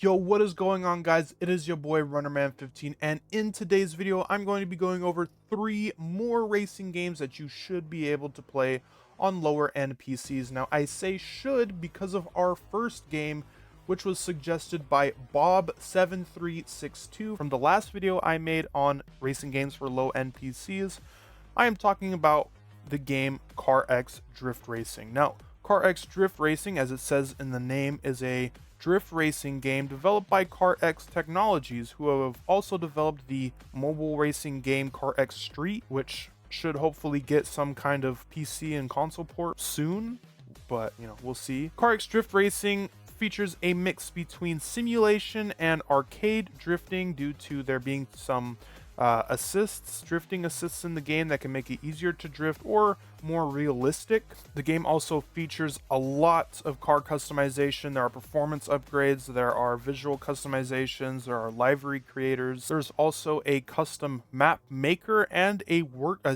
Yo, what is going on, guys? It is your boy runnerman15, and in today's video I'm going to be going over 3 more racing games that you should be able to play on lower end PCs. Now I say should because of our first game, which was suggested by Bob7362 from the last video I made on racing games for low end PCs. I am talking about the game CarX Drift Racing. Now CarX Drift Racing, as it says in the name, is a drift racing game developed by CarX Technologies, who have also developed the mobile racing game CarX Street, which should hopefully get some kind of PC and console port soon, but we'll see. CarX Drift Racing features a mix between simulation and arcade drifting due to there being some drifting assists in the game that can make it easier to drift or more realistic. The game also features a lot of car customization. There are performance upgrades, there are visual customizations, there are livery creators. There's also a custom map maker and a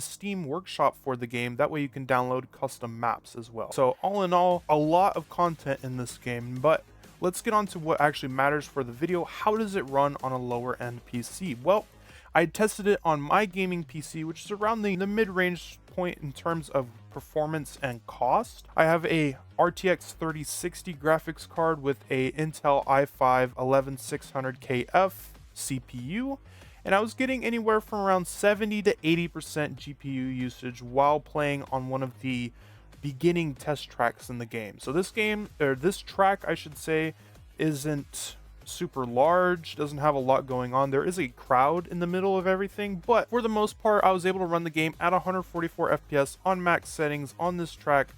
Steam workshop for the game. That way you can download custom maps as well. So all in all, a lot of content in this game, but let's get on to what actually matters for the video. How does it run on a lower end PC? Well, I tested it on my gaming PC, which is around the mid-range point in terms of performance and cost. I have a RTX 3060 graphics card with a Intel i5 11600KF CPU, and I was getting anywhere from around 70 to 80% GPU usage while playing on one of the beginning test tracks in the game. So this track, I should say, isn't super large, doesn't have a lot going on. There is a crowd in the middle of everything, but for the most part I was able to run the game at 144 FPS on max settings on this track.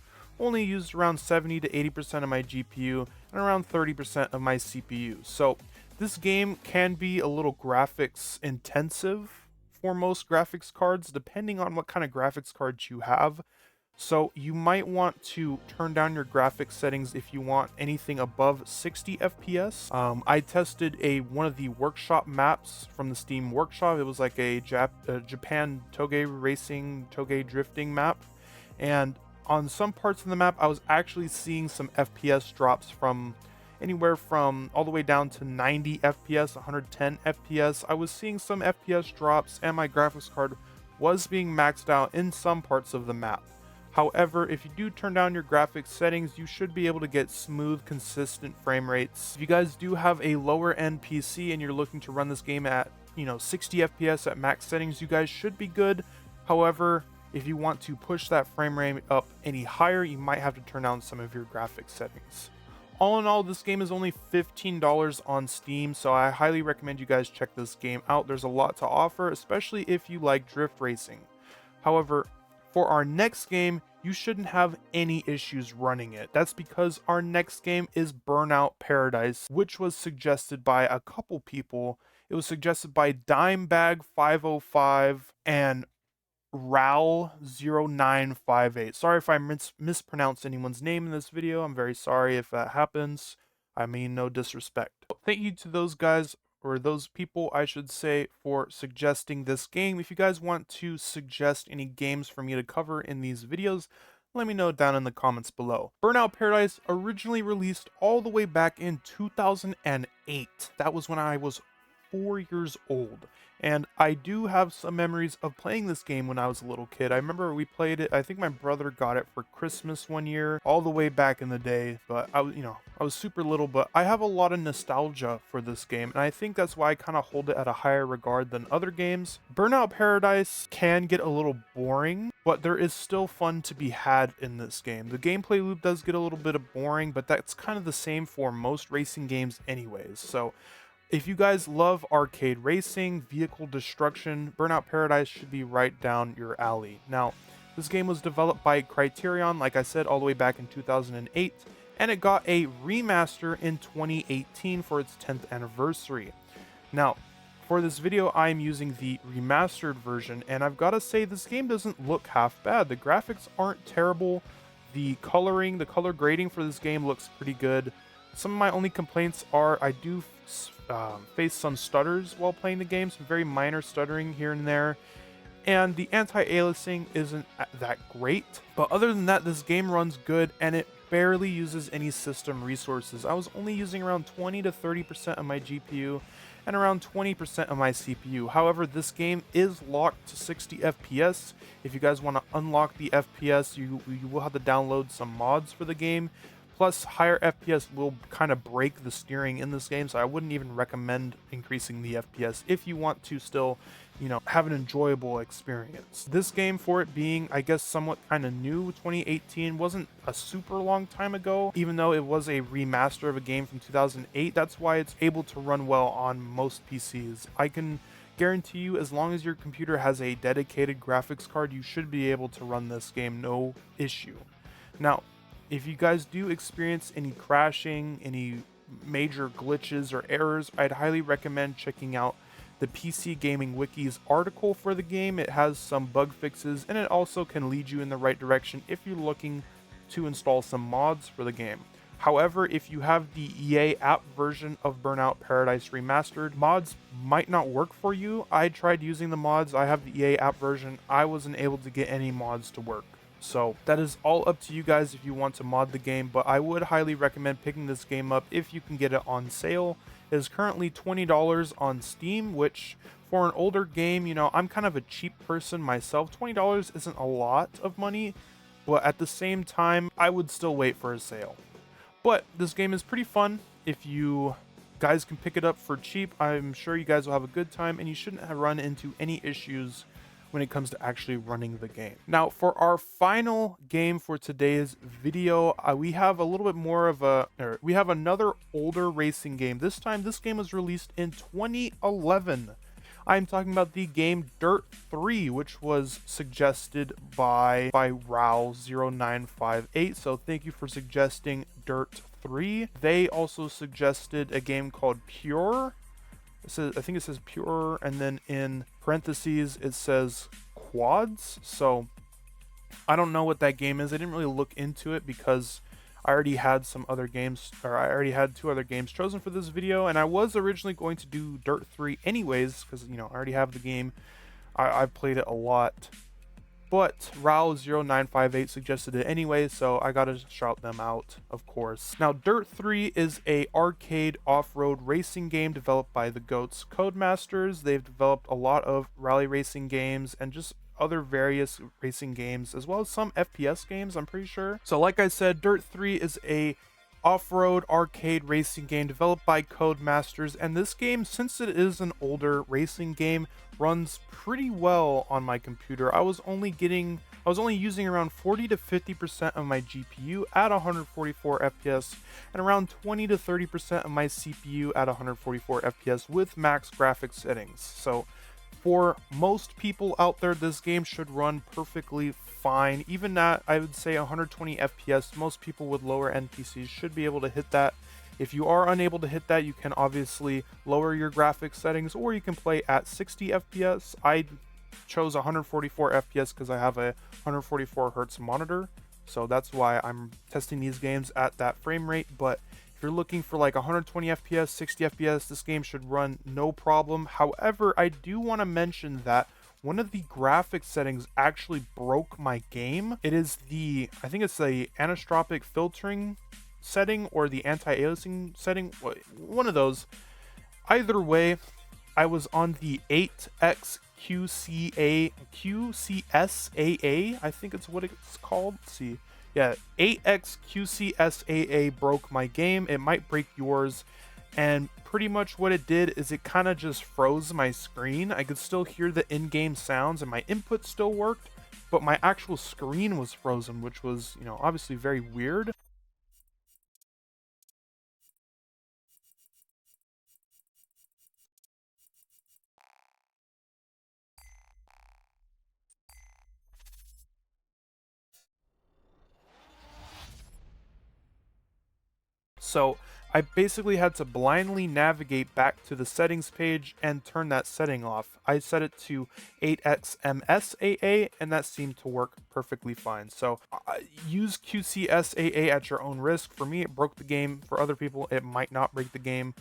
Only used around 70 to 80% of my GPU and around 30% of my CPU. So this game can be a little graphics intensive for most graphics cards, depending on what kind of graphics cards you have. So you might want to turn down your graphics settings if you want anything above 60 FPS. I tested one of the workshop maps from the Steam workshop. It was like a Japan toge drifting map. And on some parts of the map, I was actually seeing some FPS drops from anywhere from all the way down to 90 FPS, 110 FPS. I was seeing some FPS drops, and my graphics card was being maxed out in some parts of the map. However, if you do turn down your graphics settings, you should be able to get smooth, consistent frame rates. If you guys do have a lower end PC and you're looking to run this game at 60 FPS at max settings, you guys should be good. However, if you want to push that frame rate up any higher, you might have to turn down some of your graphics settings. All in all, this game is only $15 on Steam, so I highly recommend you guys check this game out. There's a lot to offer, especially if you like drift racing. However, for our next game, you shouldn't have any issues running it. That's because our next game is Burnout Paradise, which was suggested by a couple people. It was suggested by Dimebag505 and Ral0958. Sorry if I mispronounced anyone's name in this video. I'm very sorry if that happens. I mean no disrespect. Thank you to those guys, or those people I should say, for suggesting this game. If you guys want to suggest any games for me to cover in these videos, let me know down in the comments below. Burnout Paradise originally released all the way back in 2008. That was when I was 4 years old, and I do have some memories of playing this game when I was a little kid. I remember we played it, I think my brother got it for Christmas one year, all the way back in the day, but I was super little, but I have a lot of nostalgia for this game, and I think that's why I kind of hold it at a higher regard than other games. Burnout Paradise can get a little boring, but there is still fun to be had in this game. The gameplay loop does get a little bit of boring, but that's kind of the same for most racing games anyways. So if you guys love arcade racing, vehicle destruction, Burnout Paradise should be right down your alley. Now, this game was developed by Criterion, like I said, all the way back in 2008, and it got a remaster in 2018 for its 10th anniversary. Now, for this video, I'm using the remastered version, and I've got to say this game doesn't look half bad. The graphics aren't terrible. The color grading for this game looks pretty good. Some of my only complaints are I do face some stutters while playing the game, some very minor stuttering here and there, and the anti-aliasing isn't that great. But other than that, this game runs good, and it barely uses any system resources. I was only using around 20 to 30% of my GPU and around 20% of my CPU. However, this game is locked to 60 FPS. If you guys want to unlock the FPS, you will have to download some mods for the game. Plus, higher FPS will kind of break the steering in this game, so I wouldn't even recommend increasing the FPS if you want to still, have an enjoyable experience. This game, for it being, I guess, somewhat kind of new, 2018, wasn't a super long time ago, even though it was a remaster of a game from 2008. That's why it's able to run well on most PCs. I can guarantee you, as long as your computer has a dedicated graphics card, you should be able to run this game no issue. Now, if you guys do experience any crashing, any major glitches or errors, I'd highly recommend checking out the PCGamingWiki's article for the game. It has some bug fixes, and it also can lead you in the right direction if you're looking to install some mods for the game. However, if you have the EA app version of Burnout Paradise Remastered, mods might not work for you. I tried using the mods. I have the EA app version. I wasn't able to get any mods to work. So that is all up to you guys if you want to mod the game, but I would highly recommend picking this game up if you can get it on sale. It is currently $20 on Steam, which for an older game, I'm kind of a cheap person myself. $20 isn't a lot of money, but at the same time, I would still wait for a sale. But this game is pretty fun. If you guys can pick it up for cheap, I'm sure you guys will have a good time, and you shouldn't have run into any issues when it comes to actually running the game. Now, for our final game for today's video, we have a little bit more of we have another older racing game. This time, this game was released in 2011. I'm talking about the game Dirt 3, which was suggested by Rao0958. So thank you for suggesting Dirt 3. They also suggested a game called Pure. I think it says Pure, and then in parentheses it says Quads. So I don't know what that game is. I didn't really look into it because I already had some other games, or I already had 2 other games chosen for this video, and I was originally going to do Dirt 3 anyways because I already have the game. I've played it a lot. But Rao0958 suggested it anyway, so I gotta shout them out, of course. Now, Dirt 3 is a arcade off-road racing game developed by the GOATs Codemasters. They've developed a lot of rally racing games and just other various racing games, as well as some FPS games, I'm pretty sure. So like I said, Dirt 3 is a off-road arcade racing game developed by Codemasters, and this game, since it is an older racing game, runs pretty well on my computer. I was only using around 40 to 50% of my GPU at 144 FPS and around 20 to 30% of my CPU at 144 FPS with max graphics settings. So for most people out there, this game should run perfectly fine. Even at, I would say, 120 FPS, most people with lower end PCs should be able to hit that. If you are unable to hit that, you can obviously lower your graphics settings, or you can play at 60 FPS. I chose 144 FPS because I have a 144 Hertz monitor, so that's why I'm testing these games at that frame rate. But if you're looking for like 120 FPS, 60 FPS, this game should run no problem. However, I do want to mention that one of the graphics settings actually broke my game. It is I think it's the anisotropic filtering setting or the anti-aliasing setting, one of those. Either way, I was on the 8x QCSAA, I think it's what it's called. Let's see. Yeah, 8x QCSAA broke my game. It might break yours. And pretty much what it did is it kind of just froze my screen. I could still hear the in-game sounds and my input still worked, but my actual screen was frozen, which was, obviously very weird. So I basically had to blindly navigate back to the settings page and turn that setting off. I set it to 8xMSAA, and that seemed to work perfectly fine. So use QCSAA at your own risk. For me, it broke the game. For other people, it might not break the game.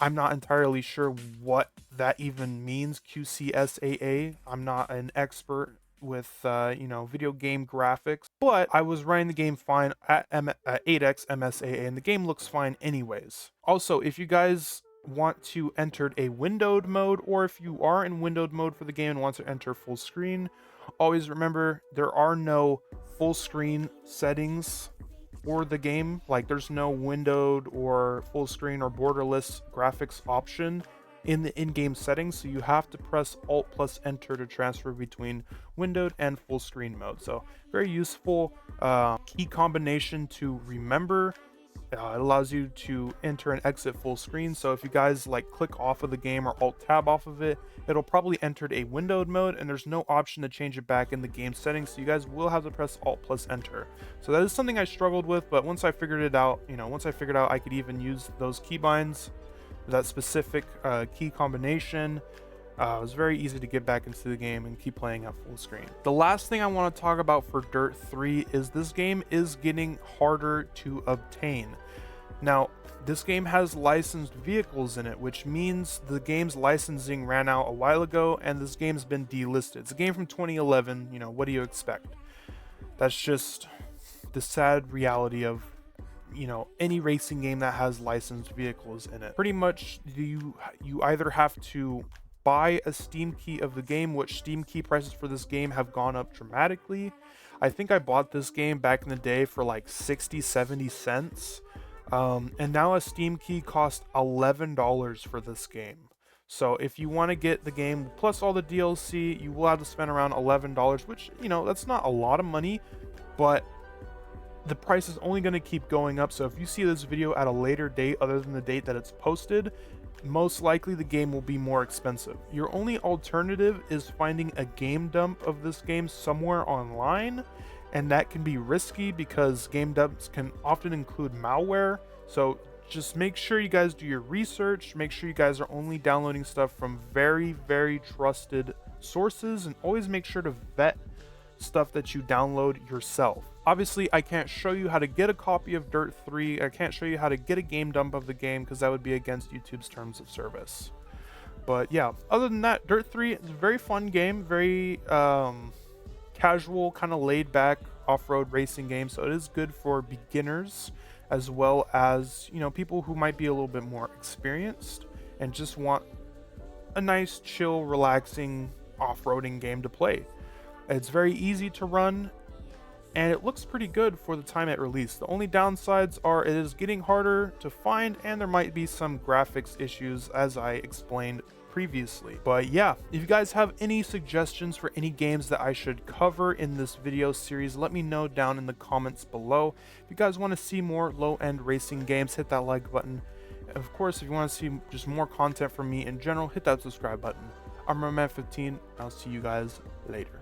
I'm not entirely sure what that even means, QCSAA. I'm not an expert you know, video game graphics, but I was running the game fine at 8x MSAA, and the game looks fine anyways. Also, if you guys want to enter a windowed mode, or if you are in windowed mode for the game and want to enter full screen, always remember there are no full screen settings for the game. Like, there's no windowed or full screen or borderless graphics option in the in-game settings, so you have to press Alt plus Enter to transfer between windowed and full screen mode. So very useful key combination to remember. It allows you to enter and exit full screen. So if you guys like click off of the game or Alt tab off of it, it'll probably enter a windowed mode, and there's no option to change it back in the game settings. So you guys will have to press Alt plus Enter. So that is something I struggled with, but once I figured it out, you know, once I figured out I could even use those keybinds, that specific key combination, it was very easy to get back into the game and keep playing at full screen. The last thing I want to talk about for Dirt 3 is this game is getting harder to obtain. Now, this game has licensed vehicles in it, which means the game's licensing ran out a while ago, and this game's been delisted. It's a game from 2011, you know, what do you expect? That's just the sad reality of, you know, any racing game that has licensed vehicles in it. Pretty much you either have to buy a Steam key of the game, which Steam key prices for this game have gone up dramatically. I think I bought this game back in the day for like 60-70 cents, and now a Steam key costs $11 for this game. So if you want to get the game plus all the DLC, you will have to spend around $11, which, you know, that's not a lot of money, but the price is only going to keep going up. So if you see this video at a later date other than the date that it's posted, most likely the game will be more expensive. Your only alternative is finding a game dump of this game somewhere online, and that can be risky because game dumps can often include malware. So just make sure you guys do your research, make sure you guys are only downloading stuff from very, very trusted sources, and always make sure to vet stuff that you download yourself. Obviously, I can't show you how to get a copy of Dirt 3. I can't show you how to get a game dump of the game because that would be against YouTube's terms of service. But yeah, other than that, Dirt 3 is a very fun game, very casual, kind of laid back off-road racing game. So it is good for beginners as well as, you know, people who might be a little bit more experienced and just want a nice, chill, relaxing off-roading game to play. It's very easy to run, and it looks pretty good for the time it released. The only downsides are it is getting harder to find, and there might be some graphics issues, as I explained previously. But yeah, if you guys have any suggestions for any games that I should cover in this video series, let me know down in the comments below. If you guys want to see more low-end racing games, hit that like button. Of course, if you want to see just more content from me in general, hit that subscribe button. I'm runnerman15, and I'll see you guys later.